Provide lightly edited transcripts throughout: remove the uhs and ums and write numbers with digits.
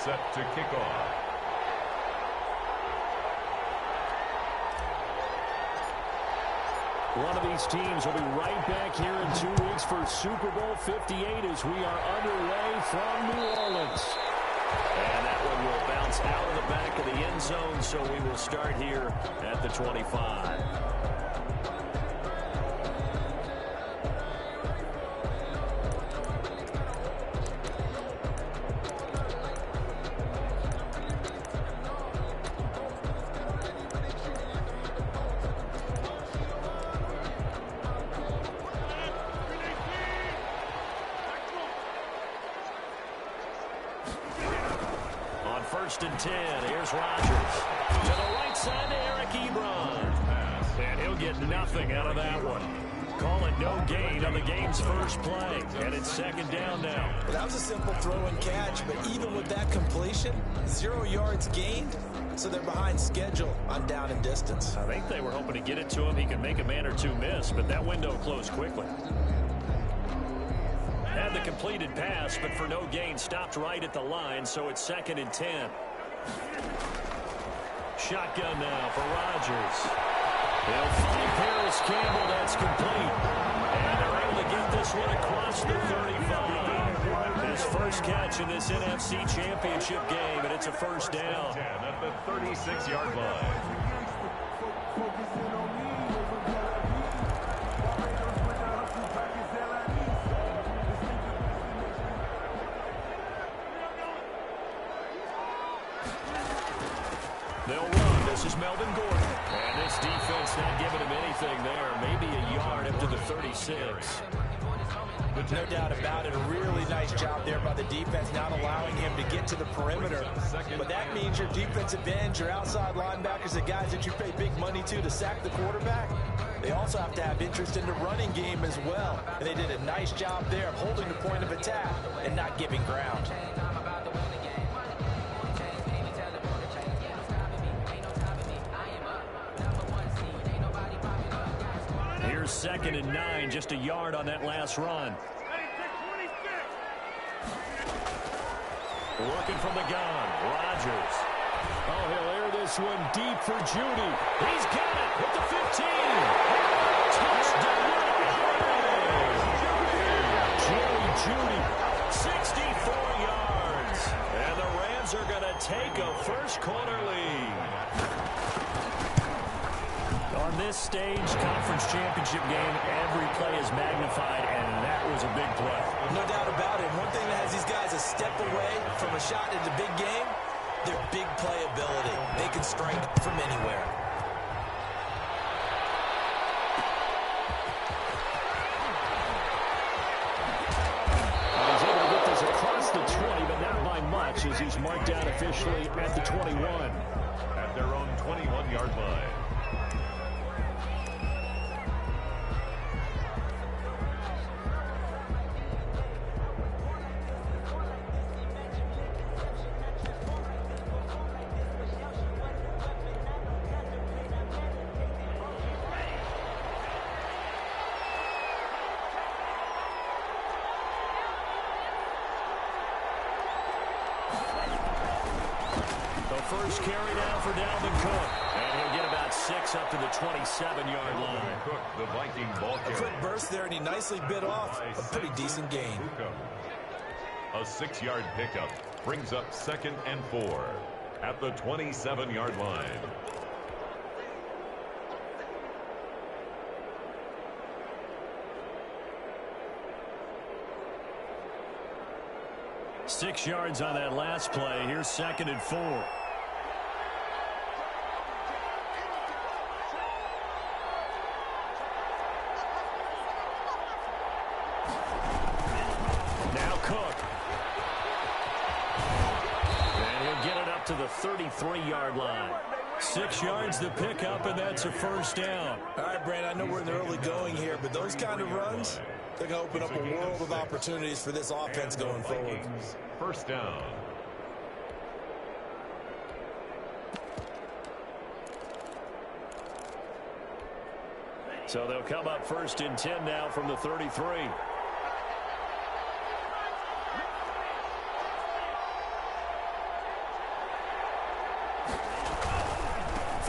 set to kick off. One of these teams will be right back here in 2 weeks for Super Bowl 58 as we are underway from New Orleans. And that one will bounce out of the back of the end zone, so we will start here at the 25. First and 10. Here's Rodgers. To the right side to Eric Ebron. And he'll get nothing out of that one. Call it no gain on the game's first play. And it's second down now. Well, that was a simple throw and catch, but even with that completion, 0 yards gained, so they're behind schedule on down and distance. I think they were hoping to get it to him. He could make a man or two miss, but that window closed quickly. Had the completed pass, but for no gain, stopped right at the line, so it's second and 10. Shotgun now for Rodgers. They'll find Paris Campbell. That's complete. And they're able to get this one across the 35. His first catch in this NFC Championship game, and it's a first down. At the 36-yard line. They'll run. This is Melvin Gordon. And this defense not giving him anything there. Maybe a yard up to the 36. No doubt about it. A really nice job there by the defense, not allowing him to get to the perimeter. But that means your defensive ends, your outside linebackers, the guys that you pay big money to sack the quarterback, they also have to have interest in the running game as well. And they did a nice job there of holding the point of attack and not giving ground. Here's second and 9, just a yard on that last run. Working from the gun, Rodgers. Oh, he'll air this one deep for Judy. He's got it with the 15. Touchdown! Jerry Judy, 64 yards. And the Rams are going to take a first quarter lead. On this stage, Conference Championship game, every play is magnified, and that was a big play. No doubt about it. One thing that has these guys a step away from a shot in the big game, their big playability. They can strike from anywhere. He's able to get this across the 20, but not by much, as he's marked down officially at the 21. At their own 21-yard line. First carry down for Dalvin Cook. And he'll get about 6 up to the 27-yard line. Cook, the Viking ball A carrier. quick burst there, and he nicely bit off a pretty decent gain. A 6-yard pickup brings up second and 4 at the 27-yard line. Six yards on that last play. Here's second and 4. Now Cook. And he'll get it up to the 33-yard line. 6 yards to pick up, and that's a first down. All right, Brandon, I know we're in the early going here, but those kind of runs, they're going to open up a world of opportunities for this offense going forward. First down. So they'll come up first and 10 now from the 33.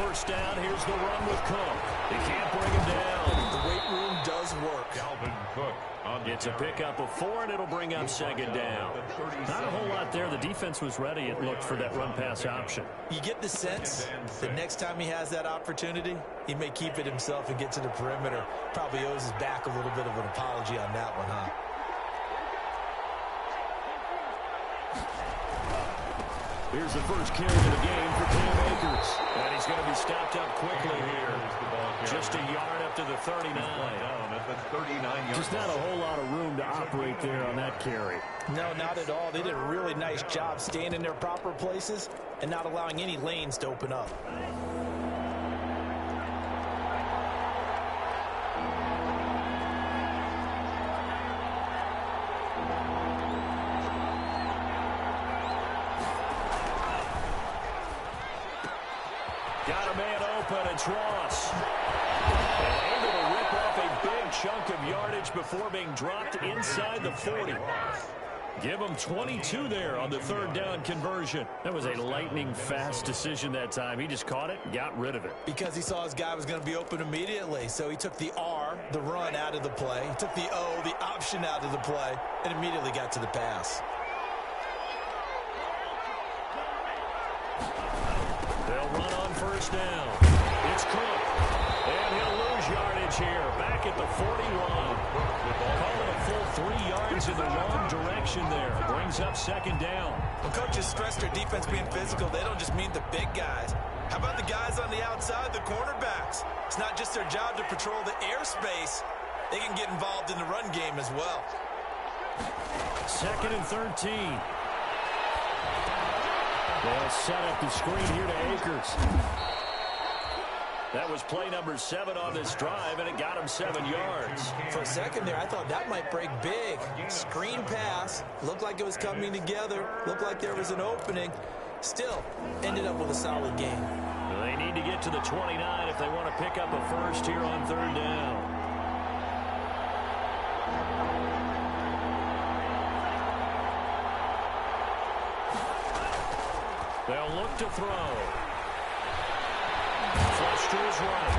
first down. Here's the run with Cook. They can't bring him down. The weight room does work. Calvin Cook. It's a pickup of 4, and it'll bring up second down. Not a whole lot there. The defense was ready, it looked, for that run-pass option. You get the sense that next time he has that opportunity, he may keep it himself and get to the perimeter. Probably owes his back a little bit of an apology on that one, huh? Here's the first carry of the game for Cam Akers. And he's going to be stopped up quickly here. Just a yard up to the 39. Just not a whole lot of room to operate there on that carry. No, not at all. They did a really nice job staying in their proper places and not allowing any lanes to open up. Got a man open. It's Ross. And able to rip off a big chunk of yardage before being dropped inside the 40. Give him 22 there on the third down conversion. That was a lightning-fast decision that time. He just caught it and got rid of it. Because he saw his guy was going to be open immediately. So he took the R, the run, out of the play. He took the O, the option, out of the play, and immediately got to the pass. They'll run on first down. It's Cook. And he'll lose yardage here. Back at the 41. Call it a full 3 yards in the wrong direction there. Brings up second down. When coaches stress their defense being physical, they don't just mean the big guys. How about the guys on the outside, the cornerbacks? It's not just their job to patrol the airspace. They can get involved in the run game as well. 2nd and 13. They'll set up the screen here to Akers. That was play number 7 on this drive, and it got him 7 yards. For a second there, I thought that might break big. Screen pass. Looked like it was coming together. Looked like there was an opening. Still, ended up with a solid game. They need to get to the 29 if they want to pick up a first here on third down. They'll look to throw. Flush to his right.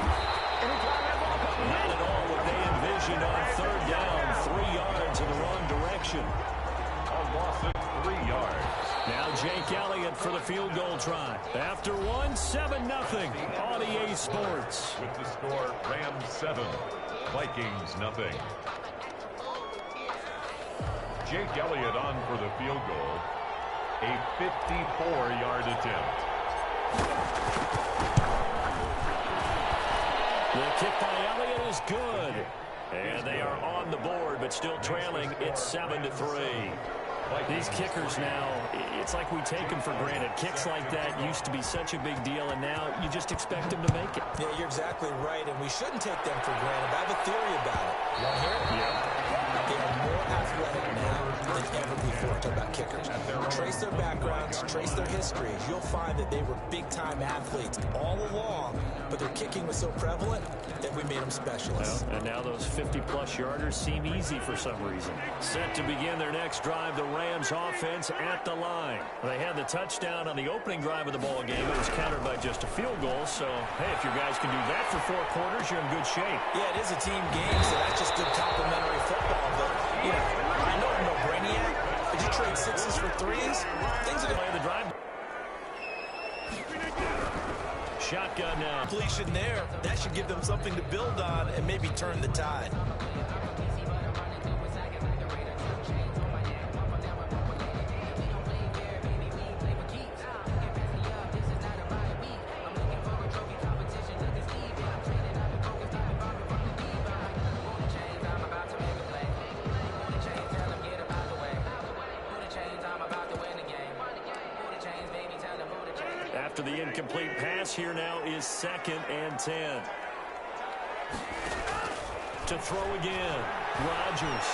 Not at all what they envisioned on third down. 3 yards in the wrong direction. A loss of 3 yards. Now Jake Elliott for the field goal try. After 1, 7-0 on EA Sports. With the score, Rams 7, Vikings 0. Jake Elliott on for the field goal. A 54-yard attempt. The kick by Elliott is good. And they are on the board, but still trailing. It's 7-3. These kickers now, it's like we take them for granted. Kicks like that used to be such a big deal, and now you just expect them to make it. Yeah, you're exactly right, and we shouldn't take them for granted. I have a theory about it. You want to hear it? Yeah. They are more athletic now than ever before. Talk about kickers. Trace their backgrounds, trace their histories. You'll find that they were big-time athletes all along, but their kicking was so prevalent that we made them specialists. Well, and now those 50-plus yarders seem easy for some reason. Set to begin their next drive, the Rams offense at the line. They had the touchdown on the opening drive of the ball game. It was countered by just a field goal. So, hey, if your guys can do that for 4 quarters, you're in good shape. Yeah, it is a team game, so that's just good complimentary football. But, you know, I know I'm no brainiac. Did you trade 6s for 3s? Things are going to the drive. Shotgun now. Completion there. That should give them something to build on and maybe turn the tide. After the incomplete pass, here now is 2nd and 10. To throw again, Rodgers.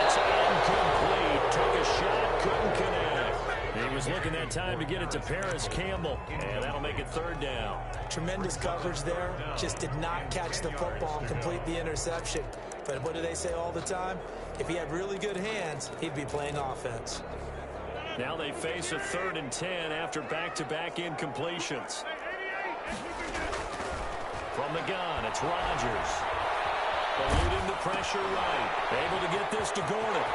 It's incomplete. Took a shot, couldn't connect. He was looking that time to get it to Paris Campbell, and that'll make it 3rd down. Tremendous coverage there. Just did not catch the football and complete the interception. But what do they say all the time? If he had really good hands, he'd be playing offense. Now they face a 3rd and 10 after back-to-back incompletions. From the gun, it's Rodgers. Eluding the pressure right. Able to get this to Gordon.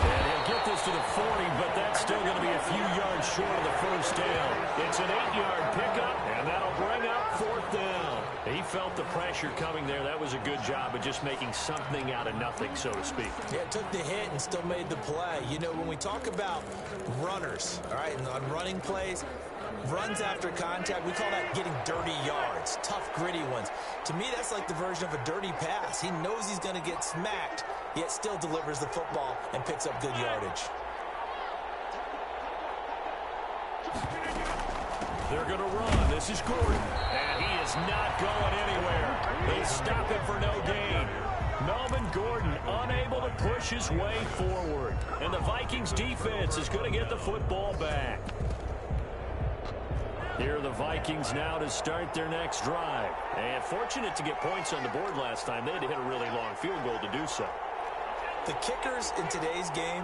And he'll get this to the 40, but that's still going to be a few yards short of the first down. It's an 8-yard pickup, and that'll bring up fourth down. He felt the pressure coming there. That was a good job of just making something out of nothing, so to speak. Yeah, took the hit and still made the play. You know, when we talk about runners, all right, and on running plays, runs after contact, we call that getting dirty yards, tough, gritty ones. To me, that's like the version of a dirty pass. He knows he's going to get smacked, yet still delivers the football and picks up good yardage. They're going to run. This is Gordon. And he is not going anywhere. They stop him for no gain. Melvin Gordon unable to push his way forward. And the Vikings defense is going to get the football back. Here are the Vikings now to start their next drive. And fortunate to get points on the board last time. They had to hit a really long field goal to do so. The kickers in today's game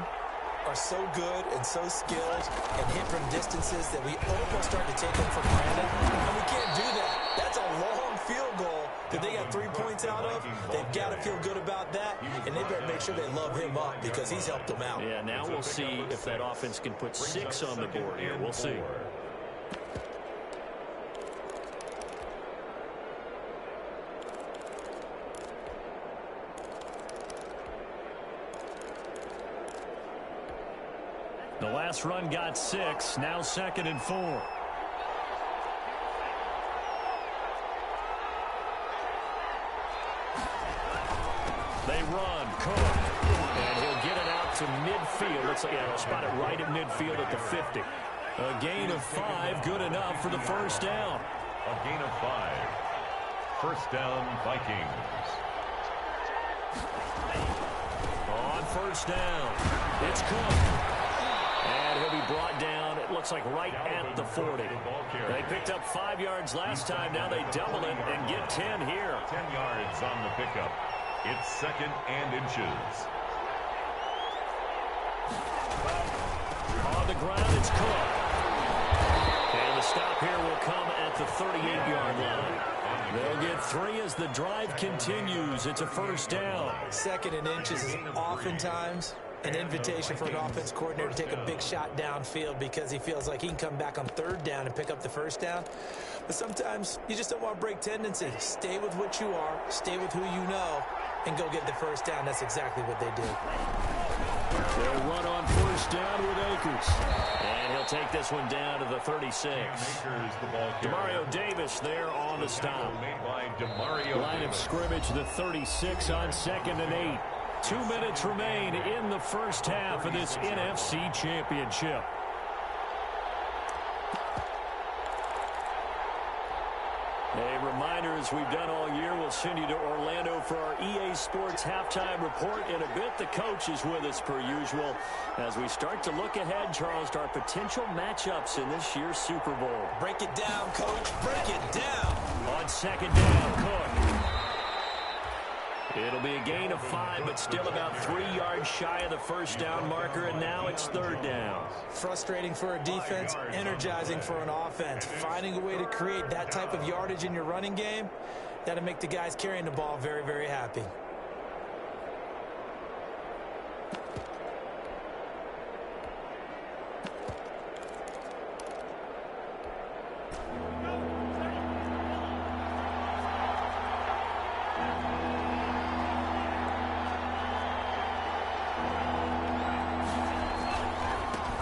are so good and so skilled and hit from distances that we almost start to take them for granted. And we can't do that. That's a long field goal that they got 3 points out of. They've got to feel good about that, and they better make sure they love him up because he's helped them out. Yeah, now we'll see if that offense can put 6 on the board here. We'll see. The last run got 6, now 2nd and 4. They run, Cook, and he'll get it out to midfield. Looks like he'll spot it right at midfield at the 50. A gain of 5, good enough for the first down. A gain of 5. First down, Vikings. On first down, it's Cook. And he'll be brought down, it looks like right at the 40. They picked up 5 yards last time. Now they double it and get 10 here. 10 yards on the pickup. It's 2nd and inches. On the ground, it's Cook. And the stop here will come at the 38-yard line. They'll get 3 as the drive continues. It's a first down. 2nd and inches is oftentimes an invitation for an offense coordinator to take a big shot downfield because he feels like he can come back on 3rd down and pick up the first down. But sometimes you just don't want to break tendency. Stay with what you are, stay with who you know, and go get the first down. That's exactly what they did. They'll run on first down with Akers. And he'll take this one down to the 36. Demario Davis there on the stop. Line of scrimmage, the 36 on 2nd and 8. 2 minutes remain in the first half of this NFC Championship. A reminder, as we've done all year, we'll send you to Orlando for our EA Sports halftime report. In a bit, the coach is with us per usual as we start to look ahead, Charles, to our potential matchups in this year's Super Bowl. Break it down, Coach. Break it down. On 2nd down, Cook. It'll be a gain of 5, but still about 3 yards shy of the first down marker, and now it's 3rd down. Frustrating for a defense, energizing for an offense. Finding a way to create that type of yardage in your running game, that'll make the guys carrying the ball very, very happy.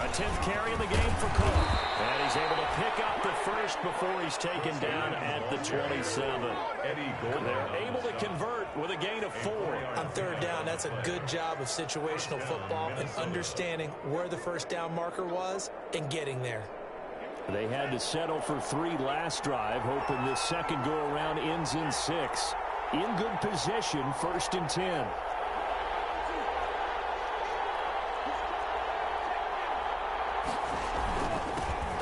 A 10th carry of the game for Cook. And he's able to pick up the first before he's taken down at the 27. They're able to convert with a gain of 4. On 3rd down, that's a good job of situational football and understanding where the first down marker was and getting there. They had to settle for 3 last drive, hoping this second go-around ends in 6. In good position, 1st and 10.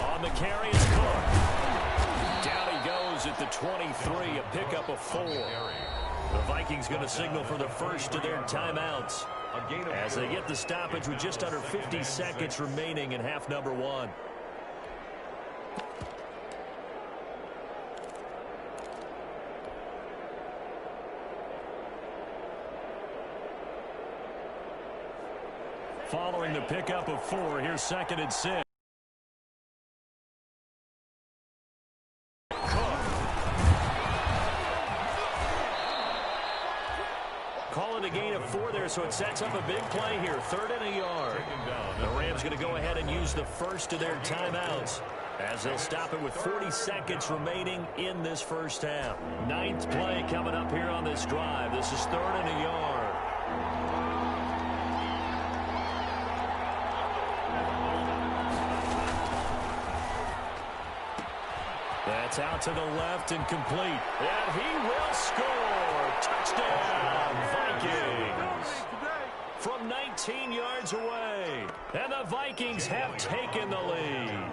On the carry is Cook. Down he goes at the 23, a pickup of 4. The Vikings going to signal for the first of their timeouts as they get the stoppage with just under 50 seconds remaining in half number 1. Following the pickup of 4, here's 2nd and 6. Call it a gain of 4 there, so it sets up a big play here. 3rd and a yard. The Rams going to go ahead and use the first of their timeouts as they'll stop it with 40 seconds remaining in this first half. 9th play coming up here on this drive. This is 3rd and a yard. That's out to the left and complete. And he will score. Touchdown, Vikings. From 19 yards away. And the Vikings have taken the lead.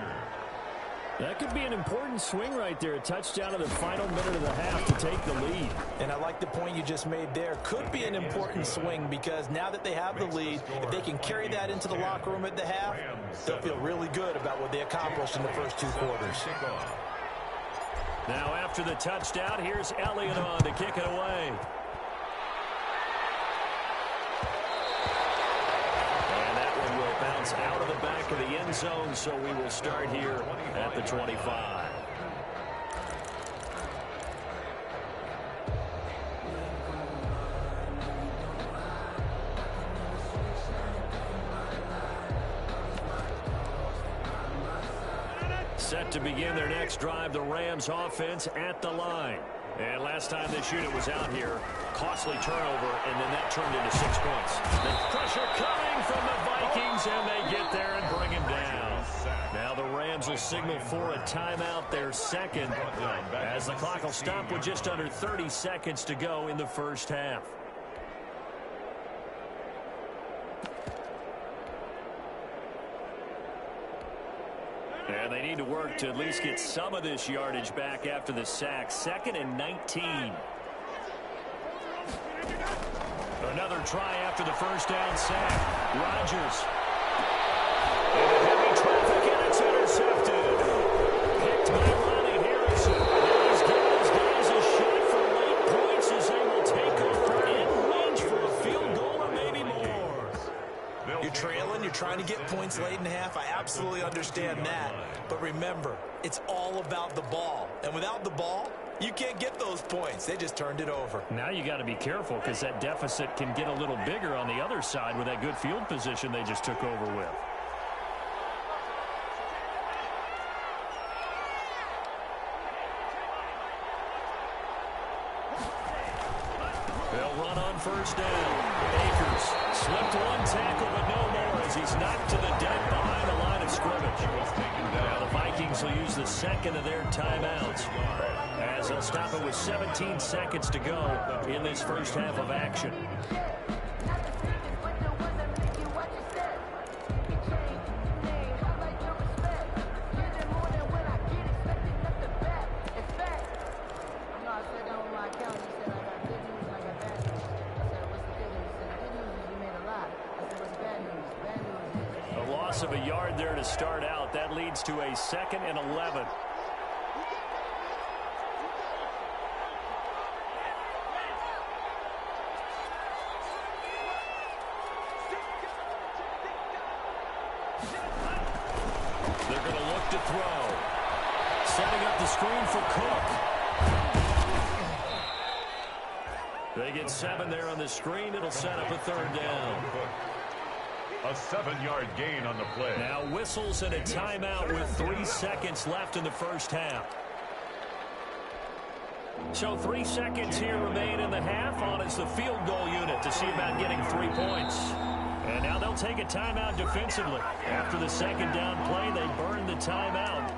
That could be an important swing right there. A touchdown in the final minute of the half to take the lead. And I like the point you just made there. Could be an important swing because now that they have the lead, if they can carry that into the locker room at the half, they'll feel really good about what they accomplished in the first 2 quarters. Now after the touchdown, here's Elliott on to kick it away. And that one will bounce out of the back of the end zone, so we will start here at the 25. Set to begin their next drive, the Rams offense at the line. And last time this unit was out here, costly turnover, and then that turned into 6 points. The pressure coming from the Vikings, and they get there and bring him down. Now the Rams will signal for a timeout, their second, as the clock will stop with just under 30 seconds to go in the first half. And they need to work to at least get some of this yardage back after the sack. 2nd and 19. Another try after the first down sack. Rodgers. Into heavy traffic, and it's intercepted. Picked by Ronnie Harrison. And he's giving his guys a shot for late points as they will take over in range for a field goal or maybe more. You're trailing, you're trying to get points late in half. I absolutely understand that. But remember, it's all about the ball. And without the ball, you can't get those points. They just turned it over. Now you got to be careful because that deficit can get a little bigger on the other side with that good field position they just took over with. They'll run on first down. Akers slipped one tackle, but no more as he's knocked to the deck behind the line of scrimmage. Now the Vikings will use the second of their timeouts as they'll stop it with 17 seconds to go in this first half of action. Of a yard there to start out. That leads to a 2nd and 11. They're going to look to throw. Setting up the screen for Cook. They get 7 there on the screen. It'll set up a 3rd down. A 7-yard gain on the play. Now whistles and a timeout with 3 seconds left in the first half. So 3 seconds here remain in the half. On is the field goal unit to see about getting 3 points. And now they'll take a timeout defensively. After the second down play, they burn the timeout,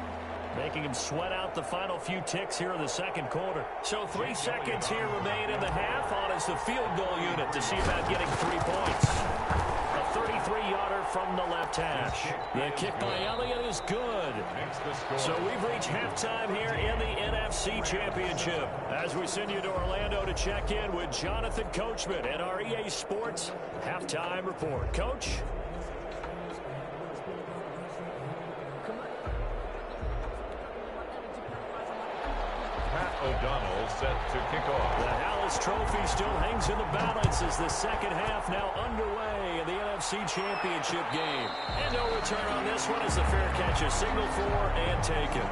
making them sweat out the final few ticks here in the second quarter. So 3 seconds here remain in the half. On is the field goal unit to see about getting 3 points. 33-yarder from the left hash. The kick by Elliott is good. So we've reached halftime here in the NFC Championship as we send you to Orlando to check in with Jonathan Coachman at our EA Sports Halftime Report. Coach? Pat O'Donnell set to kick off. The Hallis Trophy still hangs in the balance as the second half now underway in the NFC Championship game. And no return on this one as the fair catch is signaled for and taken.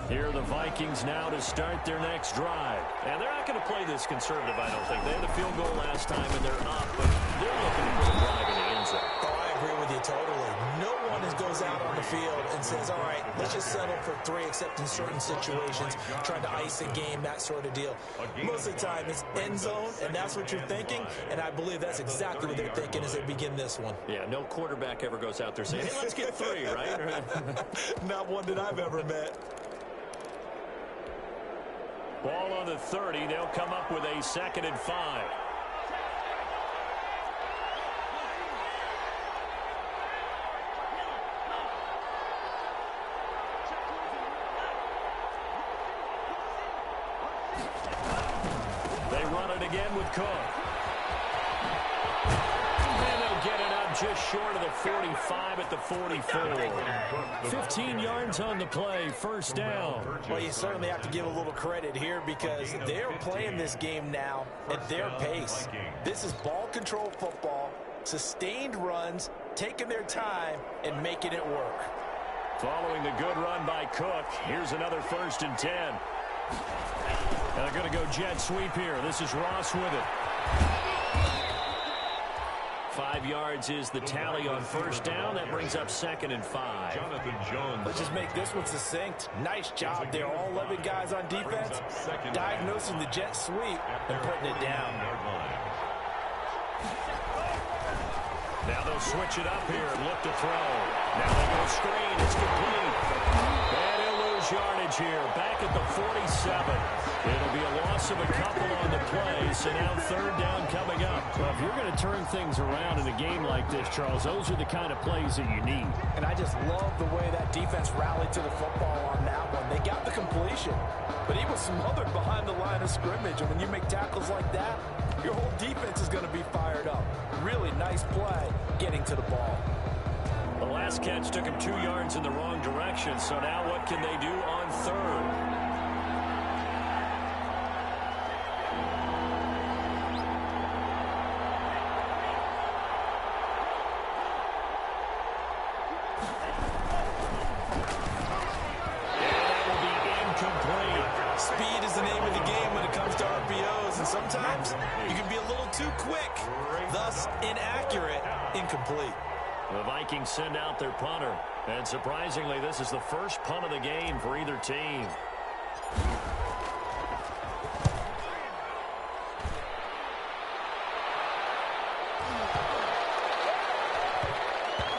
Here are the Vikings now to start their next drive. And they're not going to play this conservative, I don't think. They had a field goal last time, and they're up, but they're looking to put a drive in the end zone. Oh, I agree with you totally. No one goes out on the field and says, all right, let's just settle for 3, except in certain situations, trying to ice a game, that sort of deal. Most of the time, it's end zone, and that's what you're thinking, and I believe that's exactly what they're thinking as they begin this one. Yeah, no quarterback ever goes out there saying, hey, let's get 3, right? Not one that I've ever met. Ball on the 30. They'll come up with a 2nd and 5. They run it again with Cook. And they'll get it up just short of the 45 at the 44. 15 yards on the play, first down. Well, you certainly have to give a little credit here because they're playing this game now at their pace. This is ball control football, sustained runs, taking their time, and making it work. Following the good run by Cook, here's another 1st and 10. And they're going to go jet sweep here. This is Ross with it. 5 yards is the tally on first down. That brings up 2nd and 5. Jonathan Jones. Let's just make this one succinct. Nice job there. All 11 guys on defense diagnosing the jet sweep and putting it down. Now they'll switch it up here and look to throw. Now they go screen. It's complete. And he'll lose yardage here. Back at the 47. It'll be a loss of a couple on the play. So now 3rd down coming up. Well, if you're going to turn things around in a game like this, Charles, those are the kind of plays that you need. And I just love the way that defense rallied to the football on that one. They got the completion, but he was smothered behind the line of scrimmage. And when you make tackles like that, your whole defense is going to be fired up. Really nice play getting to the ball. The last catch took him 2 yards in the wrong direction. So now what can they do on 3rd? Sometimes you can be a little too quick, thus inaccurate, incomplete. The Vikings send out their punter, and surprisingly, this is the first punt of the game for either team.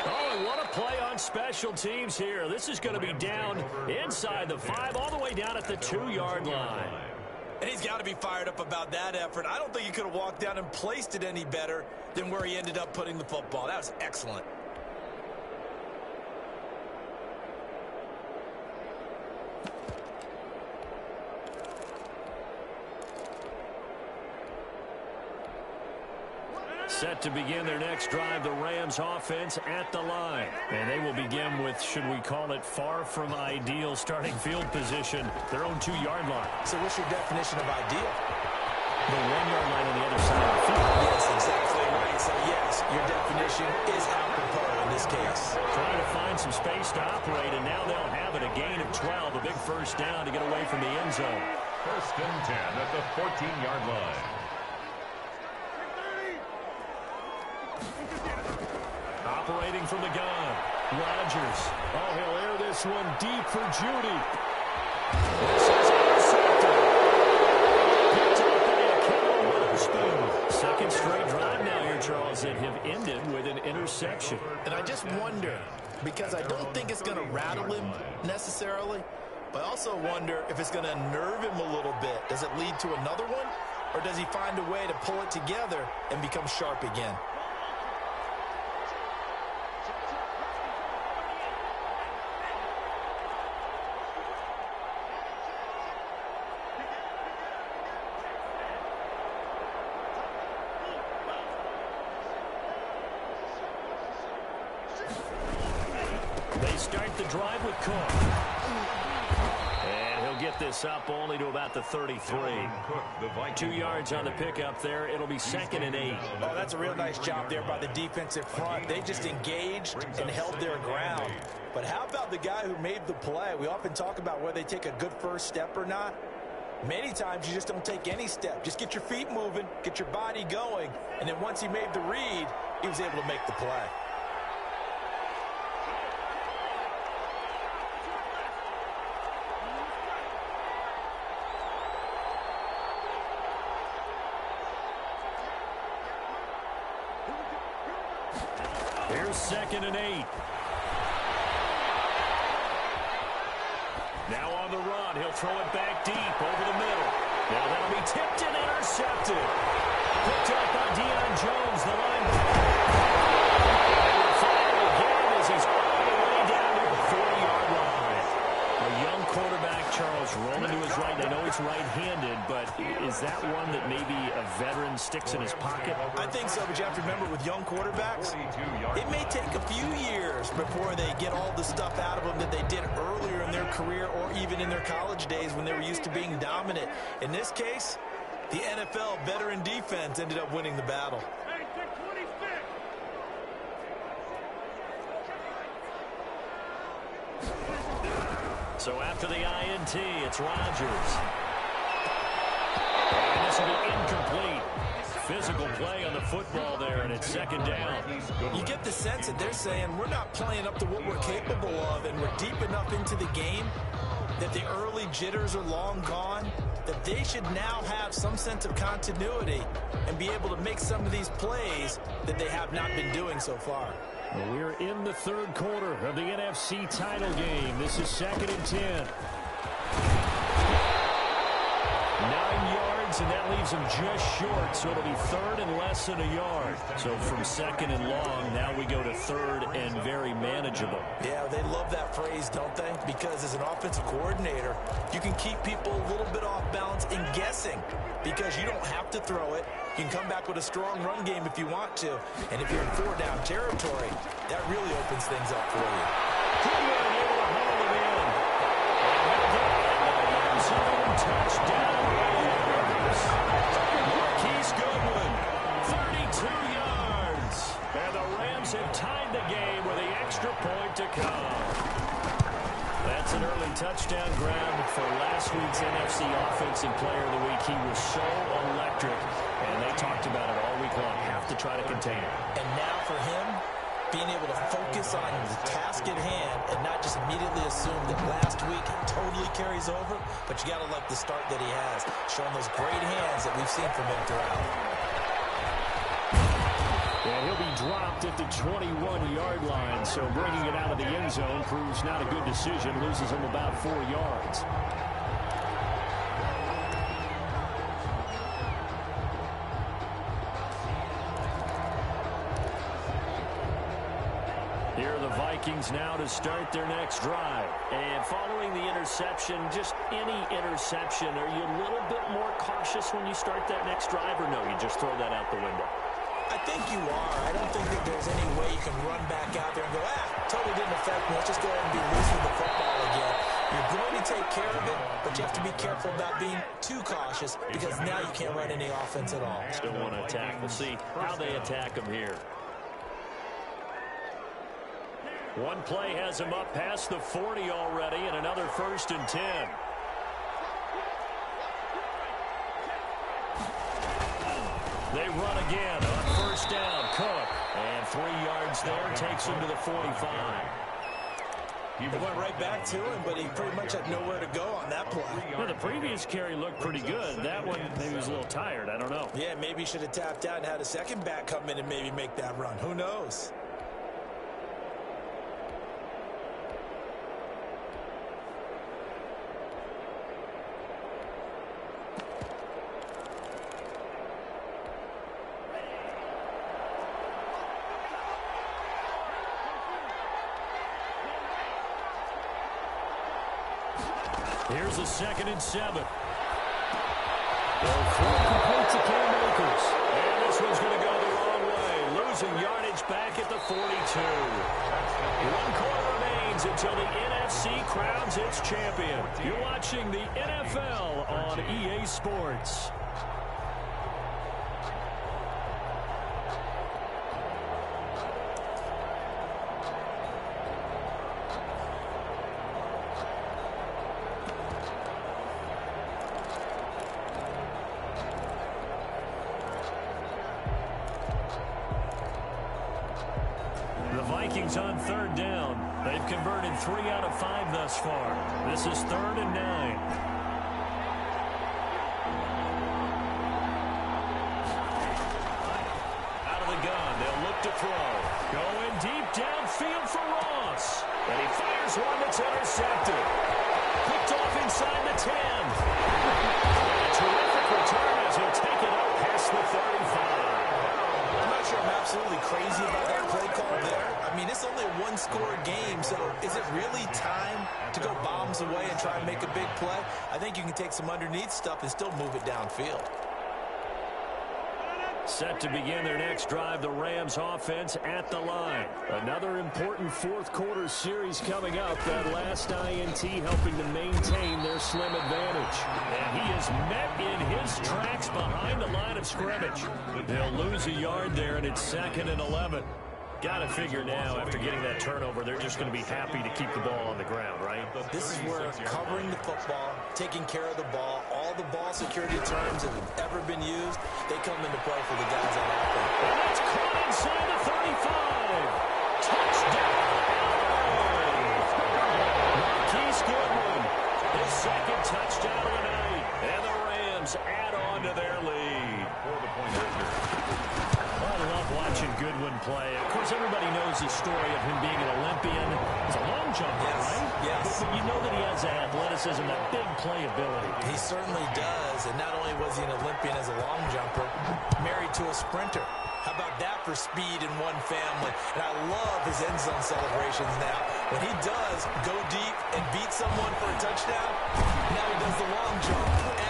Oh, and what a play on special teams here. This is going to be down inside the 5, all the way down at the 2-yard line. And he's got to be fired up about that effort. I don't think he could have walked down and placed it any better than where he ended up putting the football. That was excellent. Set to begin their next drive, the Rams offense at the line. And they will begin with, should we call it, far from ideal starting field position, their own 2-yard line. So what's your definition of ideal? The 1-yard line on the other side of the field. Yes, exactly right. So yes, your definition is apropos in this case. Trying to find some space to operate, and now they'll have it. A gain of 12, a big first down to get away from the end zone. 1st and 10 at the 14-yard line. Operating from the gun, Rodgers. Oh, he'll air this one deep for Judy. This is intercepted. Picked up by Akeem Witherspoon. Second straight drive now here, Charles, that have ended with an interception. And I just wonder, because I don't think it's going to rattle him necessarily, but I also wonder if it's going to nerve him a little bit. Does it lead to another one, or does he find a way to pull it together and become sharp again? They start the drive with Cook. And he'll get this up only to about the 33. 2 yards on the pickup there. It'll be 2nd and 8. Oh, that's a real nice job there by the defensive front. They just engaged and held their ground. But how about the guy who made the play? We often talk about whether they take a good first step or not. Many times you just don't take any step. Just get your feet moving, get your body going, and then once he made the read, he was able to make the play. Here's 2nd and 8. Now on the run, he'll throw it back deep over the middle. Now that'll be tipped and intercepted. Picked up by Deion Jones, the linebacker. And the final again as he's all the way down to the 40-yard line. A young quarterback, Charles, rolling to his right. I know he's right-handed, but is that one that maybe a veteran sticks in his pocket? I think so, but you have to remember with young quarterbacks, it may take a few years before they get all the stuff out of them that they did earlier in their career or even in their college days when they were used to being dominant. In this case, the NFL veteran defense ended up winning the battle. So after the INT, it's Rodgers. And this will be incomplete. Physical play on the football there, and it's 2nd down. You get the sense that they're saying we're not playing up to what we're capable of, and we're deep enough into the game that the early jitters are long gone, that they should now have some sense of continuity and be able to make some of these plays that they have not been doing so far. Well, we're in the 3rd quarter of the NFC title game. This is 2nd and 10. 9 yards, and that leaves them just short, so it'll be 3rd and less than a yard. So from 2nd and long, now we go to 3rd and very manageable. Yeah, they love that phrase, don't they? Because as an offensive coordinator, you can keep people a little bit off balance and guessing because you don't have to throw it. You can come back with a strong run game if you want to. And if you're in 4-down territory, that really opens things up for you. Goodwin able to hold it in. Touchdown. Marquise Goodwin, 32 yards. And the Rams have tied the game with the extra point to come. That's an early touchdown grab for last week's NFC Offensive Player of the Week. He was so electric, and they talked about it all week long. Have to try to contain it. And now for him, being able to focus on the task at hand and not just immediately assume that last week totally carries over, but you got to like the start that he has, showing those great hands that we've seen from him throughout. And he'll be dropped at the 21-yard line, so bringing it out of the end zone proves not a good decision, loses him about 4 yards. Here are the Vikings now to start their next drive. And following the interception, just any interception, are you a little bit more cautious when you start that next drive, or no, you just throw that out the window? I think you are. I don't think that there's any way you can run back out there and go, totally didn't affect me. Let's just go ahead and be loose with the football again. You're going to take care of it, but you have to be careful about being too cautious because now you can't run any offense at all. Still want to attack. We'll see how they attack them here. One play has him up past the 40 already, and another 1st and 10. They run again on 1st down. Cook, and 3 yards there, takes him to the 45. They went right back to him, but he pretty much had nowhere to go on that play. Well, the previous carry looked pretty good. That one, maybe was a little tired. I don't know. Yeah, maybe he should have tapped out and had a second back come in and maybe make that run. Who knows? Here's a 2nd and 7. They'll throw complete to Cam Akers. And this one's going to go the wrong way. Losing yardage back at the 42. 1 quarter remains remains until the NFC crowns its champion. You're watching the NFL on EA Sports. Vikings on third down. They've converted 3 out of 5 thus far. This is 3rd and 9. Out of the gun, they'll look to throw. Going deep downfield for Ross. And he fires one that's intercepted. Picked off inside the 10. A terrific return as he'll take it up past the 35. I'm not sure I'm absolutely crazy about that play call there. I mean, it's only a one-score game, so is it really time to go bombs away and try and make a big play? I think you can take some underneath stuff and still move it downfield. Set to begin their next drive, the Rams offense at the line. Another important fourth-quarter series coming up. That last INT helping to maintain their slim advantage. And he is met in his tracks behind the line of scrimmage. They'll lose a yard there, and it's 2nd and 11. Got to figure now, after getting that turnover, they're just going to be happy to keep the ball on the ground, right? This is where covering the football, taking care of the ball, all the ball security terms that have ever been used, they come into play for the guys on offense. And that's caught inside the 35. Touchdown! Marquise Goodwin, his 2nd touchdown of the night. And the Rams add on to their lead. I love watching Goodwin play. Of course, everybody knows the story of him being an Olympian. He's a long jumper, right? Yes. But you know that he has that athleticism, that big playability. He certainly does. And not only was he an Olympian as a long jumper, married to a sprinter. How about that for speed in one family? And I love his end zone celebrations now. When he does go deep and beat someone for a touchdown, now he does the long jump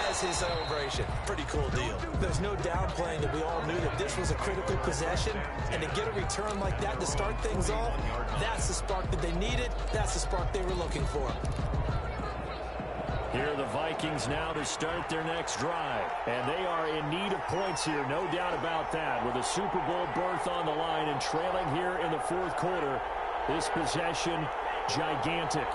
as his celebration. Pretty cool deal. There's no downplaying that we all knew that this was a critical possession. And to get a return like that to start things off, that's the spark that they needed. That's the spark they were looking for. Here are the Vikings now to start their next drive. And they are in need of points here, no doubt about that. With a Super Bowl berth on the line and trailing here in the 4th quarter. This possession, gigantic.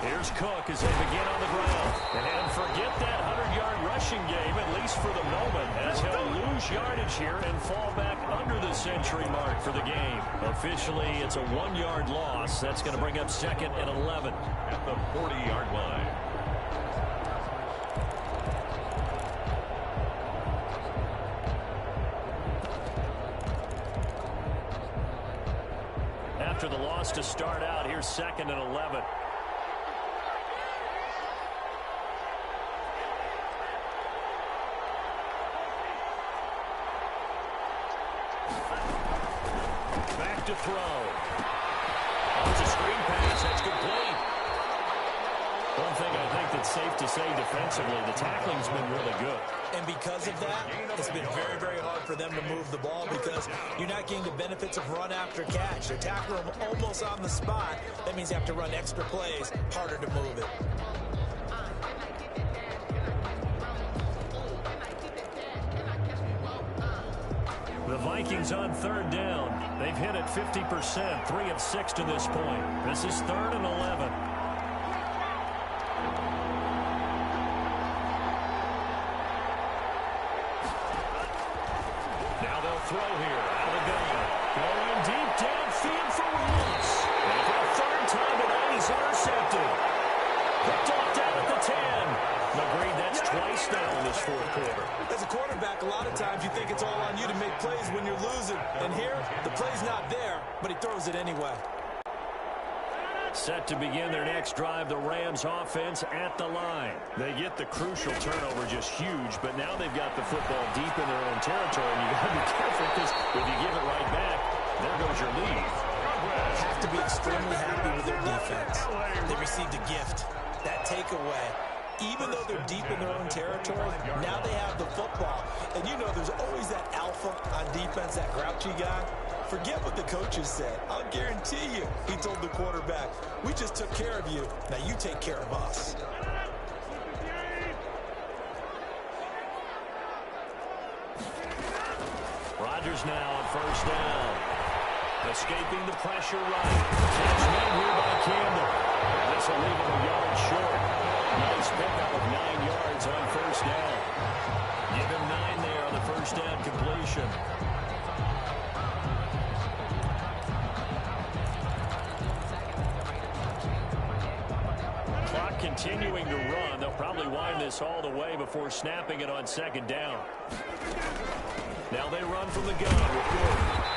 Here's Cook as they begin on the ground. And forget that 100-yard rushing game, at least for the moment, as he'll lose yardage here and fall back under the century mark for the game. Officially, it's a 1-yard loss. That's going to bring up 2nd and 11. At the 40-yard line. After the loss to start out, here's 2nd and 11. Back to throw. It's a screen pass. That's complete. One thing I think that's safe to say defensively, the tackling's been really good. And because of that, it's been very, very hard for them to move the ball because you're not getting the benefits of run after catch. They're tackling them almost on the spot. That means you have to run extra plays, harder to move it. The Vikings on 3rd down. They've hit it 50%, 3 of 6 to this point. This is 3rd and 11. Now they'll throw here out of the gun. Going deep downfield for Ross. And for the 3rd time tonight, he's intercepted. Picked off down at the 10. Agreed, that's twice now in this 4th quarter. As a quarterback, a lot of times you think it's all on you to make plays when you're losing. And here, the play's not there, but he throws it anyway. Set to begin their next drive, the Rams offense at the line. They get the crucial turnover, just huge, but now they've got the football deep in their own territory, and you've got to be careful because if you give it right back, there goes your lead. Have to be extremely happy with their defense. They received a gift. That takeaway, even though they're deep in their own territory, now they have the football. And you know there's always that alpha on defense, that grouchy guy. forget what the coaches said. I'll guarantee you he told the quarterback, we just took care of you. Now you take care of us. Rodgers now on first down. Escaping the pressure right. Catch made here by Campbell. And this will leave him a yard short. Nice pickup of 9 yards on first down. Give him 9 there on the first down completion. Clock continuing to run. They'll probably wind this all the way before snapping it on second down. Now they run from the gun with Gordon.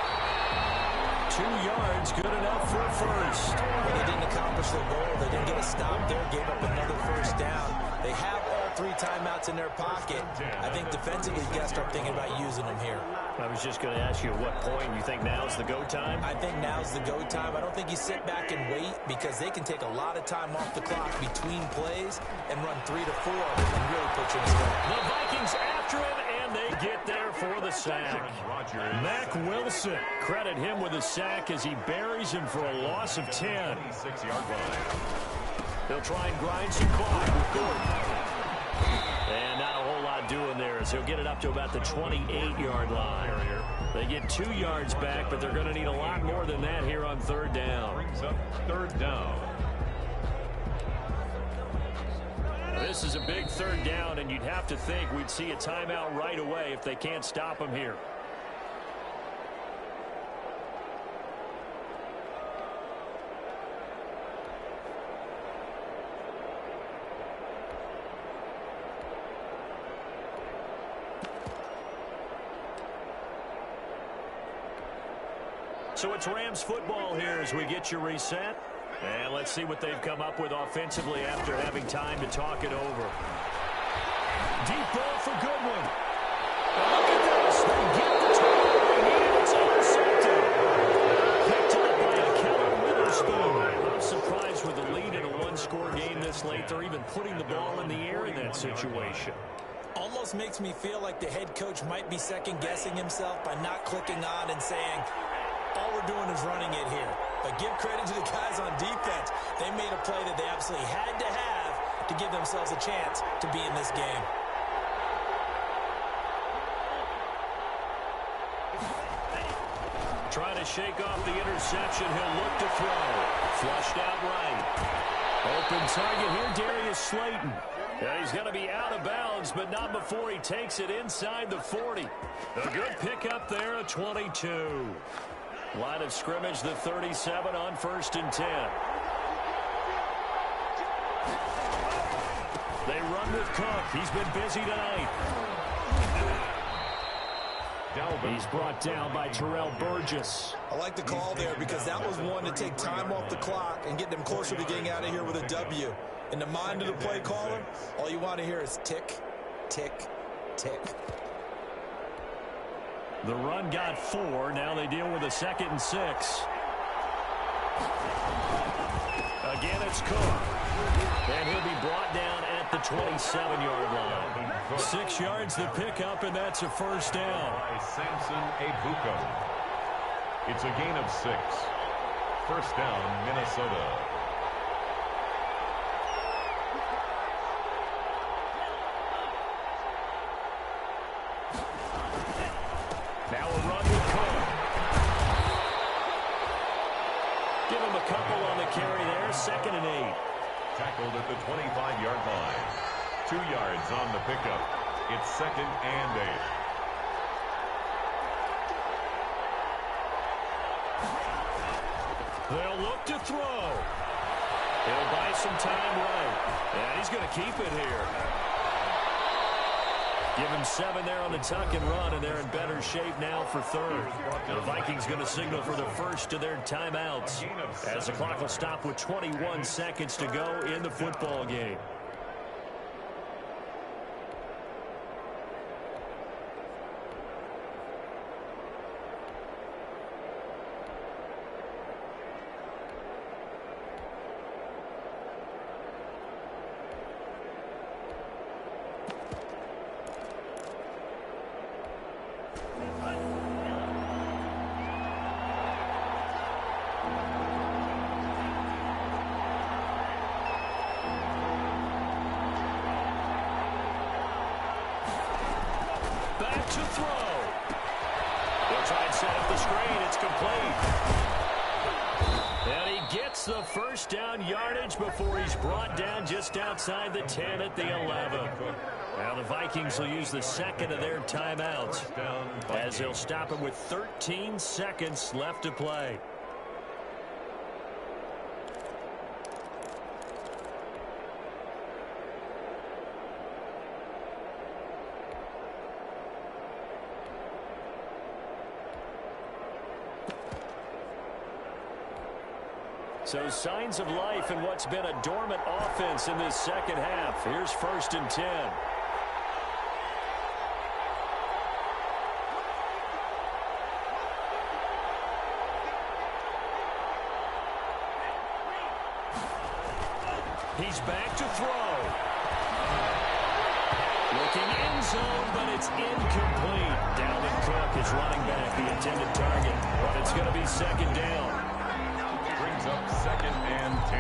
2 yards, good enough for a first. Well, they didn't accomplish their goal. They didn't get a stop there, gave up another first down. They have all 3 timeouts in their pocket. I think defensively, you got to start thinking about using them here. I was just going to ask you at what point you think now's the go time? I think now's the go time. I don't think you sit back and wait because they can take a lot of time off the clock between plays and run 3 to 4 and really put you in a spot. The Vikings after him, and they get there for the sack. Mack Wilson, credit him with a sack as he buries him for a loss of 10. 26-yard line. They'll try and grind some clock with Gordon. And not a whole lot doing there as he'll get it up to about the 28-yard line. They get 2 yards back, but they're going to need a lot more than that here on third down. Brings up third down. This is a big third down, and you'd have to think we'd see a timeout right away if they can't stop him here. So it's Rams football here as we get you reset. And let's see what they've come up with offensively after having time to talk it over. Deep ball for Goodwin. And look at this. They get the turnover they need. It's intercepted. Picked up by Keller Witherspoon. I'm surprised with the lead in a one-score game this late. They're even putting the ball in the air in that situation. Almost makes me feel like the head coach might be second-guessing himself by not clicking on and saying, all we're doing is running it here. But give credit to the guys on defense. They made a play that they absolutely had to have to give themselves a chance to be in this game. Trying to shake off the interception. He'll look to throw. Flushed out right. Open target here, Darius Slayton. And he's going to be out of bounds, but not before he takes it inside the 40. A good pickup there, a 22. Line of scrimmage, the 37 on first and 10. They run with Cook. He's been busy tonight. He's brought down by Terrell Burgess. I like the call there because that was one to take time off the clock and get them closer to getting out of here with a W. In the mind of the play caller, all you want to hear is tick, tick, tick. The run got 4. Now they deal with a 2nd and 6. Again, it's Cook. And he'll be brought down at the 27-yard line. 6 yards the pickup, and that's a first down. By Samson Ebuka. It's a gain of 6. First down, Minnesota. Now a run with Cook. Give him a couple on the carry there. 2nd and 8. Tackled at the 25-yard line. 2 yards on the pickup. It's 2nd and 8. They'll look to throw. He'll buy some time right. And he's going to keep it here. Give him 7 there on the tuck and run, and they're in better shape now for third. The Vikings going to signal for the first of their timeouts as the clock will stop with 21 seconds to go in the football game. to throw. They'll try and set up the screen. It's complete. And he gets the first down yardage before he's brought down just outside the 10 at the 11. Now the Vikings will use the second of their timeouts as they'll stop him with 13 seconds left to play. So signs of life in what's been a dormant offense in this second half. Here's 1st and 10. He's back to throw. Looking end zone, but it's incomplete. Dalvin Cook is running back, the intended target, but it's going to be 2nd down. Brings up 2nd and 10.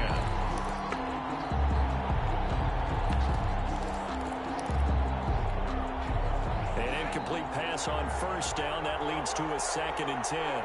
An incomplete pass on 1st down. That leads to a 2nd and 10.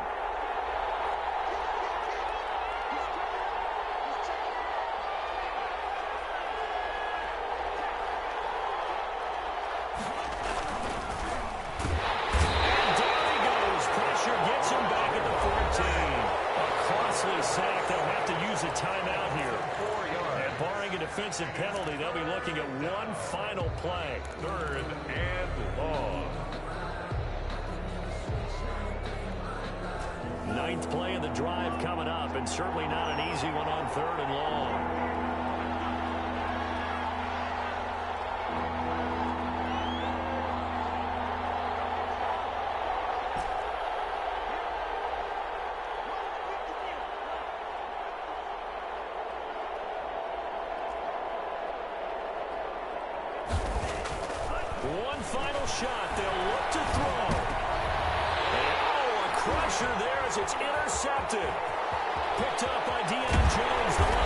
Defensive penalty. They'll be looking at one final play. 3rd and long. 9th play of the drive coming up, and certainly not an easy one on 3rd and long. One final shot. They'll look to throw. And, oh, a crusher there as it's intercepted. Picked up by Deion Jones, the